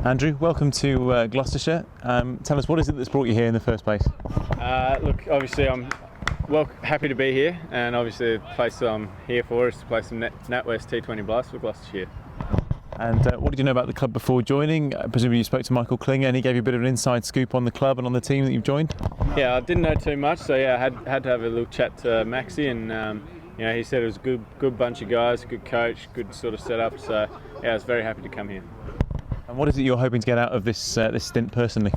Andrew, welcome to Gloucestershire. Tell us, what is it that's brought you here in the first place? Look, obviously I'm happy to be here, and obviously the place that I'm here for is to play some NatWest T20 Blast for Gloucestershire. And what did you know about the club before joining? Presumably you spoke to Michael Klinger and he gave you a bit of an inside scoop on the club and on the team that you've joined? Yeah, I didn't know too much, so yeah, I had to have a little chat to Maxi, and he said it was a good bunch of guys, good coach, good sort of setup, so yeah, I was very happy to come here. And what is it you're hoping to get out of this stint personally?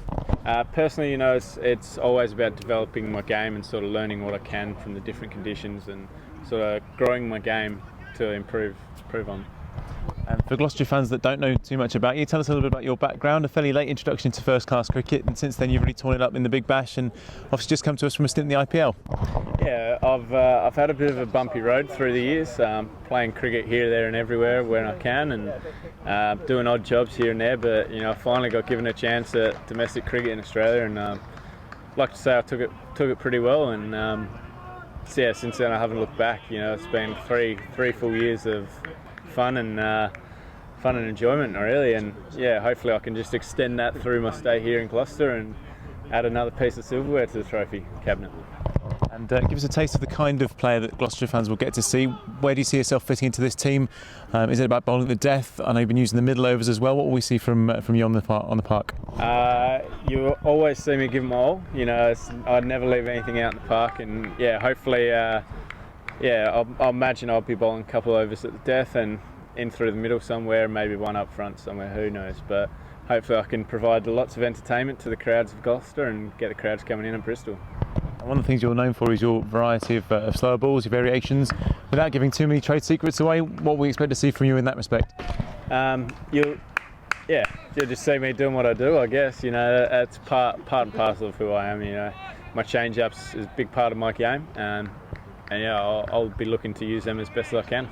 Personally, it's always about developing my game and sort of learning what I can from the different conditions and sort of growing my game to improve on. And for Gloucestershire fans that don't know too much about you, tell us a little bit about your background, a fairly late introduction to first-class cricket, and since then you've really torn it up in the Big Bash and obviously just come to us from a stint in the IPL. Yeah, I've had a bit of a bumpy road through the years, playing cricket here, there and everywhere when I can, and doing odd jobs here and there, but I finally got given a chance at domestic cricket in Australia, and I'd like to say I took it pretty well, and yeah, since then I haven't looked back. It's been three full years of fun and enjoyment really, and yeah, hopefully I can just extend that through my stay here in Gloucester and add another piece of silverware to the trophy cabinet. And give us a taste of the kind of player that Gloucestershire fans will get to see. Where do you see yourself fitting into this team? Is it about bowling the death? I know you've been using the middle overs as well. What will we see from you on the park? You always see me give them all. I'd never leave anything out in the park, and yeah, hopefully, I'll imagine I'll be bowling a couple overs at the death and in through the middle somewhere, maybe one up front somewhere. Who knows? But hopefully, I can provide lots of entertainment to the crowds of Gloucester and get the crowds coming in at Bristol. One of the things you're known for is your variety of slower balls, your variations. Without giving too many trade secrets away, what we expect to see from you in that respect? You'll just see me doing what I do, I guess. That's part and parcel of who I am. My change-ups is a big part of my game, and yeah, I'll be looking to use them as best as I can.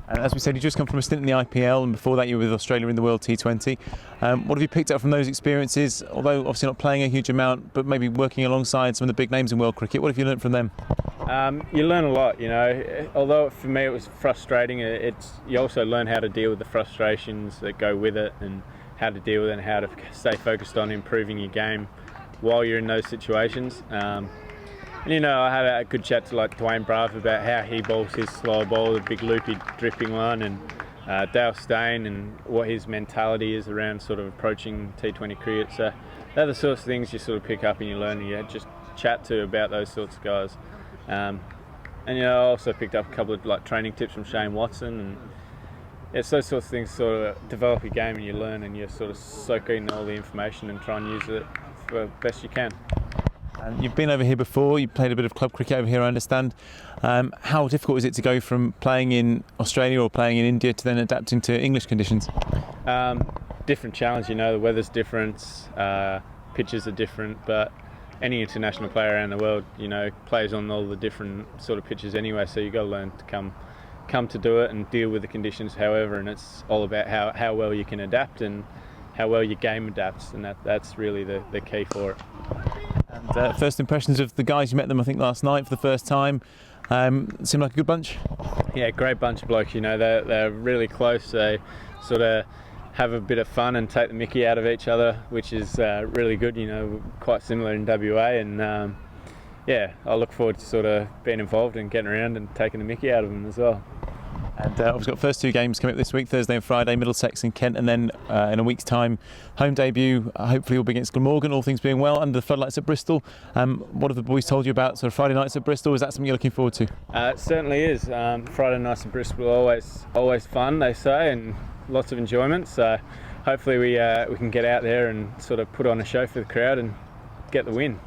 And as we said, you just come from a stint in the IPL, and before that you were with Australia in the World T20. What have you picked up from those experiences? Although obviously not playing a huge amount, but maybe working alongside some of the big names in world cricket, what have you learned from them? You learn a lot, Although for me it was frustrating, you also learn how to deal with the frustrations that go with it, and how to deal with it, and how to stay focused on improving your game while you're in those situations. I had a good chat to Dwayne Brave about how he bowls his slower ball, the big loopy dripping one, and Dale Steyn and what his mentality is around sort of approaching T20 cricket. So they're the sorts of things you sort of pick up and you learn, and you just chat to about those sorts of guys. I also picked up a couple of training tips from Shane Watson, and it's those sorts of things sort of develop your game, and you learn, and you sort of soak in all the information and try and use it for the best you can. And you've been over here before, you played a bit of club cricket over here, I understand. How difficult is it to go from playing in Australia or playing in India to then adapting to English conditions? Different challenge, the weather's different, pitches are different, but any international player around the world, plays on all the different sort of pitches anyway, so you've got to learn to come to do it and deal with the conditions however, and it's all about how well you can adapt and how well your game adapts, and that's really the key for it. And first impressions of the guys, you met them I think last night for the first time, seem like a good bunch? Yeah, great bunch of blokes, they're really close, they sort of have a bit of fun and take the mickey out of each other, which is really good, quite similar in WA, and I look forward to sort of being involved and getting around and taking the mickey out of them as well. And we've got first two games coming up this week, Thursday and Friday, Middlesex and Kent, and then in a week's time, home debut, hopefully will be against Glamorgan, all things being well, under the floodlights at Bristol. What have the boys told you about sort of Friday nights at Bristol? Is that something you're looking forward to? It certainly is. Friday nights at Bristol are always fun, they say, and lots of enjoyment, so hopefully we can get out there and sort of put on a show for the crowd and get the win.